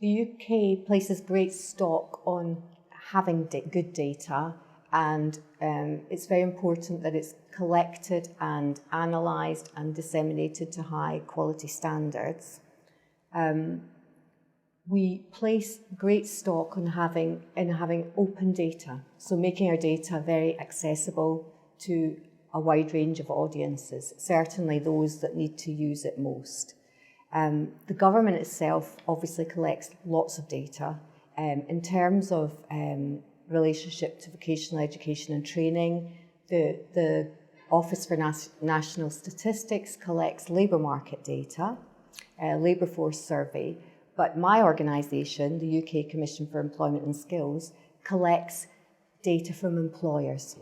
The UK places great stock on having good data, and it's very important that it's collected and analysed and disseminated to high quality standards. We place great stock on having open data, so making our data very accessible to a wide range of audiences, certainly those that need to use it most. The government itself obviously collects lots of data in terms of relationship to vocational education and training. The Office for National Statistics collects labour market data, labour force survey, but my organisation, the UK Commission for Employment and Skills, collects data from employers.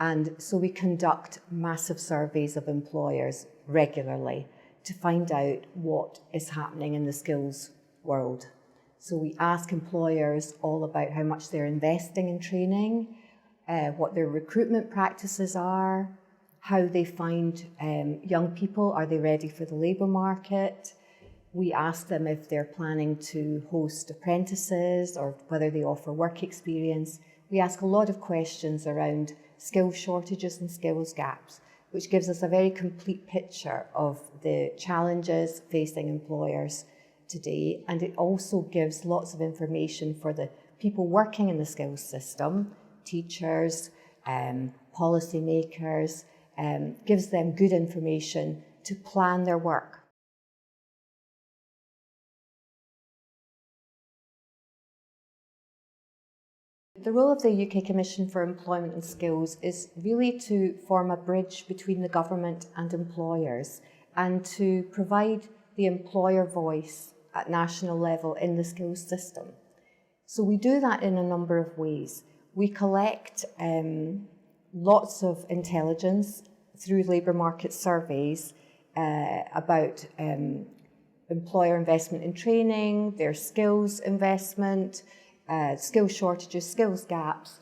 And so we conduct massive surveys of employers regularly to find out what is happening in the skills world. So we ask employers all about how much they're investing in training, what their recruitment practices are, how they find young people, are they ready for the labour market? We ask them if they're planning to host apprentices or whether they offer work experience. We ask a lot of questions around skills shortages and skills gaps, which gives us a very complete picture of the challenges facing employers today. And it also gives lots of information for the people working in the skills system, teachers, policymakers, gives them good information to plan their work. The role of the UK Commission for Employment and Skills is really to form a bridge between the government and employers and to provide the employer voice at national level in the skills system. So we do that in a number of ways. We collect lots of intelligence through labour market surveys about employer investment in training, their skills investment, skills shortages, skills gaps,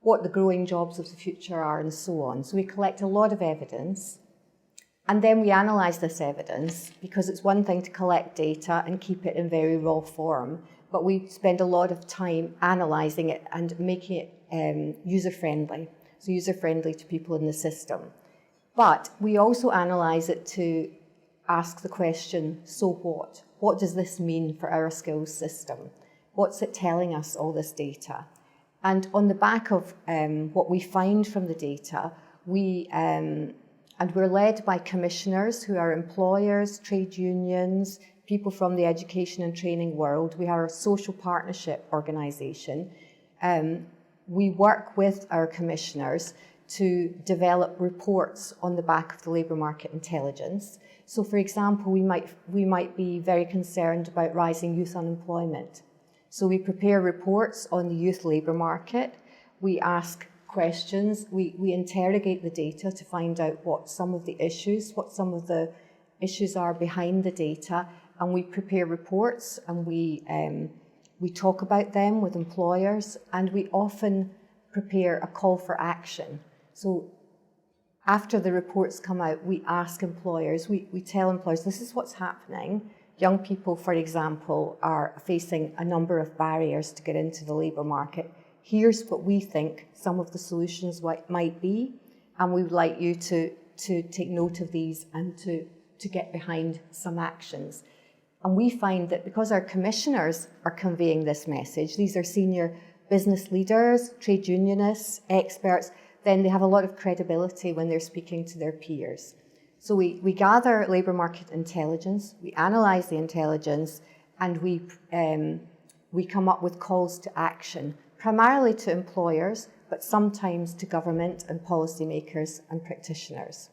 what the growing jobs of the future are, and so on. So we collect a lot of evidence, and then we analyse this evidence, because it's one thing to collect data and keep it in very raw form, but we spend a lot of time analysing it and making it user-friendly, so user-friendly to people in the system. But we also analyse it to ask the question, so what? What does this mean for our skills system? What's it telling us, all this data? And on the back of what we find from the data, and we're led by commissioners who are employers, trade unions, people from the education and training world. We are a social partnership organisation. We work with our commissioners to develop reports on the back of the labour market intelligence. So, for example, we might be very concerned about rising youth unemployment. So we prepare reports on the youth labour market. We ask questions. We interrogate the data to find out what some of the issues are behind the data, and we prepare reports, and we talk about them with employers, and we often prepare a call for action. So after the reports come out, we ask employers, we tell employers, this is what's happening. Young people, for example, are facing a number of barriers to get into the labour market. Here's what we think some of the solutions might be, and we would like you to take note of these and to get behind some actions. And we find that because our commissioners are conveying this message, these are senior business leaders, trade unionists, experts, then they have a lot of credibility when they're speaking to their peers. So we gather labour market intelligence, we analyse the intelligence, and we come up with calls to action, primarily to employers, but sometimes to government and policymakers and practitioners.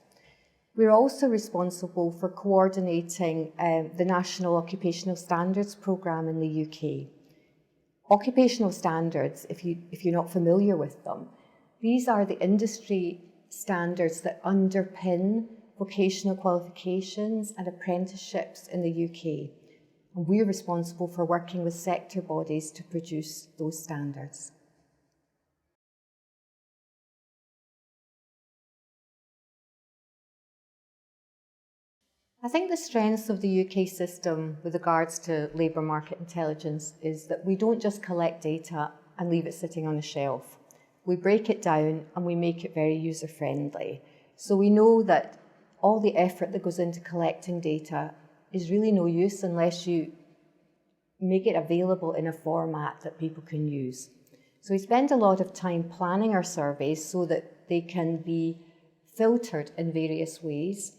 We're also responsible for coordinating the National Occupational Standards Programme in the UK. Occupational standards, if you're not familiar with them, these are the industry standards that underpin vocational qualifications and apprenticeships in the UK. And we're responsible for working with sector bodies to produce those standards. I think the strength of the UK system with regards to labour market intelligence is that we don't just collect data and leave it sitting on a shelf. We break it down and we make it very user-friendly. So we know that all the effort that goes into collecting data is really no use unless you make it available in a format that people can use. So we spend a lot of time planning our surveys so that they can be filtered in various ways.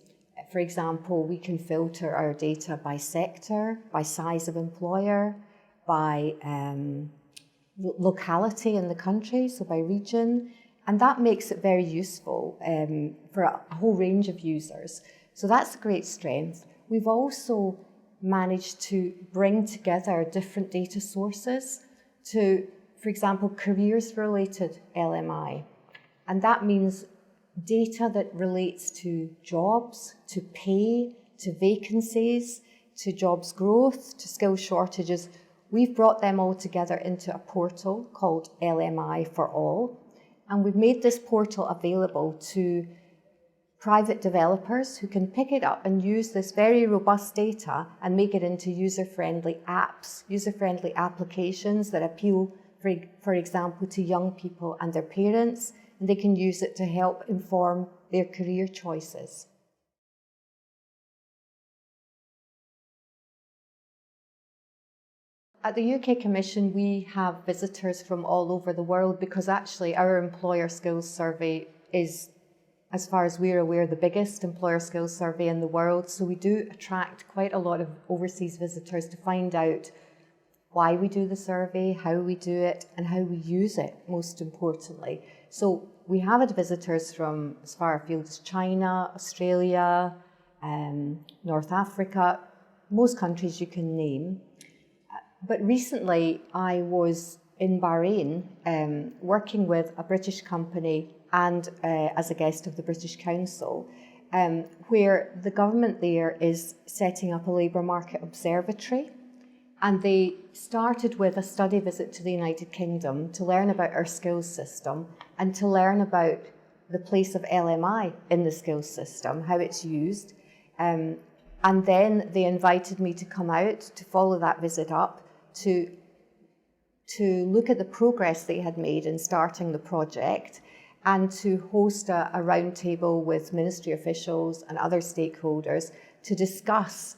For example, we can filter our data by sector, by size of employer, by locality in the country, so by region, and that makes it very useful for a whole range of users. So that's a great strength. We've also managed to bring together different data sources to, for example, careers-related LMI, and that means data that relates to jobs, to pay, to vacancies, to jobs growth, to skill shortages. We've brought them all together into a portal called LMI for All, and we've made this portal available to private developers who can pick it up and use this very robust data and make it into user-friendly apps, user-friendly applications that appeal, for example, to young people and their parents, and they can use it to help inform their career choices. At the UK Commission, we have visitors from all over the world because actually our employer skills survey is, as far as we're aware, the biggest employer skills survey in the world. So we do attract quite a lot of overseas visitors to find out why we do the survey, how we do it, and how we use it, most importantly. So we have had visitors from as far afield as China, Australia, North Africa, most countries you can name. But recently I was in Bahrain working with a British company and as a guest of the British Council, where the government there is setting up a labour market observatory. And they started with a study visit to the United Kingdom to learn about our skills system and to learn about the place of LMI in the skills system, how it's used. And then they invited me to come out to follow that visit up, to look at the progress they had made in starting the project and to host a roundtable with ministry officials and other stakeholders to discuss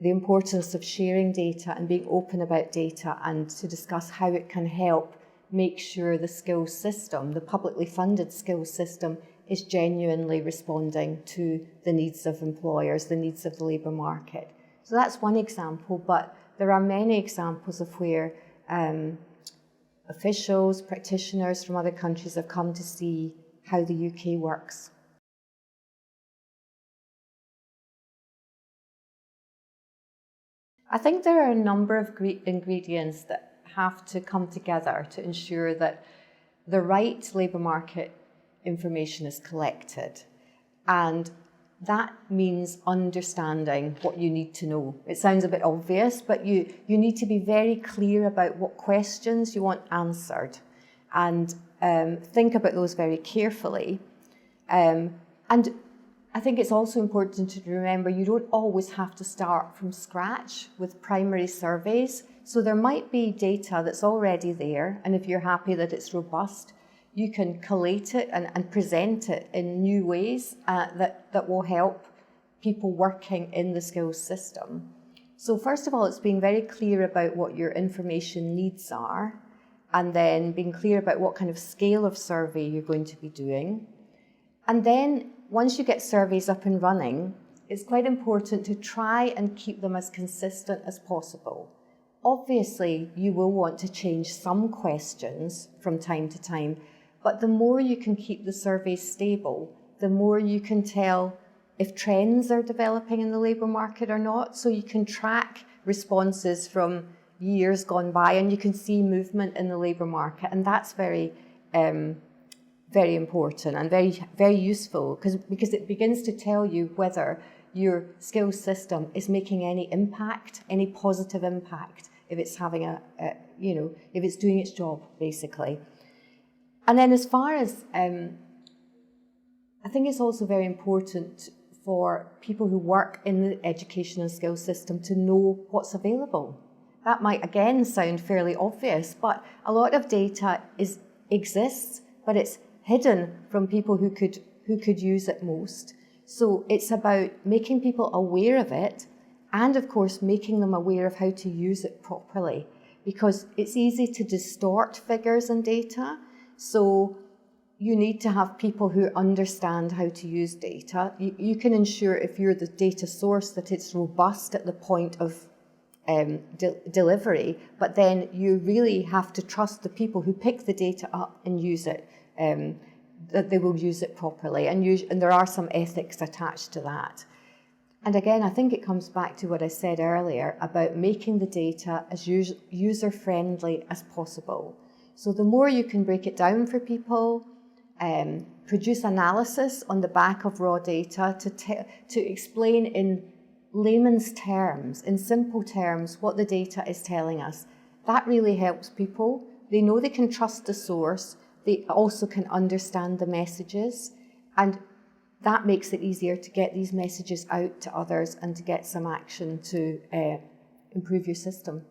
the importance of sharing data and being open about data, and to discuss how it can help make sure the skills system, the publicly funded skills system, is genuinely responding to the needs of employers, the needs of the labour market. So that's one example, but there are many examples of where officials, practitioners from other countries have come to see how the UK works. I think there are a number of great ingredients that have to come together to ensure that the right labour market information is collected. And that means understanding what you need to know. It sounds a bit obvious, but you need to be very clear about what questions you want answered and think about those very carefully. And I think it's also important to remember you don't always have to start from scratch with primary surveys. So there might be data that's already there, and if you're happy that it's robust, you can collate it and present it in new ways that will help people working in the skills system. So first of all, it's being very clear about what your information needs are, and then being clear about what kind of scale of survey you're going to be doing. And then once you get surveys up and running, it's quite important to try and keep them as consistent as possible. Obviously, you will want to change some questions from time to time, but the more you can keep the surveys stable, the more you can tell if trends are developing in the labour market or not. So you can track responses from years gone by and you can see movement in the labour market, and that's very important and very useful because it begins to tell you whether your skills system is making any impact, any positive impact, if it's having if it's doing its job, basically. And then as far as, I think it's also very important for people who work in the education and skills system to know what's available. That might again sound fairly obvious, but a lot of data exists, but it's hidden from people who could use it most. So it's about making people aware of it, and of course making them aware of how to use it properly, because it's easy to distort figures and data. So you need to have people who understand how to use data. You can ensure, if you're the data source, that it's robust at the point of delivery, but then you really have to trust the people who pick the data up and use it, that they will use it properly, and there are some ethics attached to that. And again, I think it comes back to what I said earlier about making the data as user-friendly as possible. So the more you can break it down for people, produce analysis on the back of raw data to explain in layman's terms, in simple terms, what the data is telling us. That really helps people. They know they can trust the source. They also can understand the messages, and that makes it easier to get these messages out to others and to get some action to improve your system.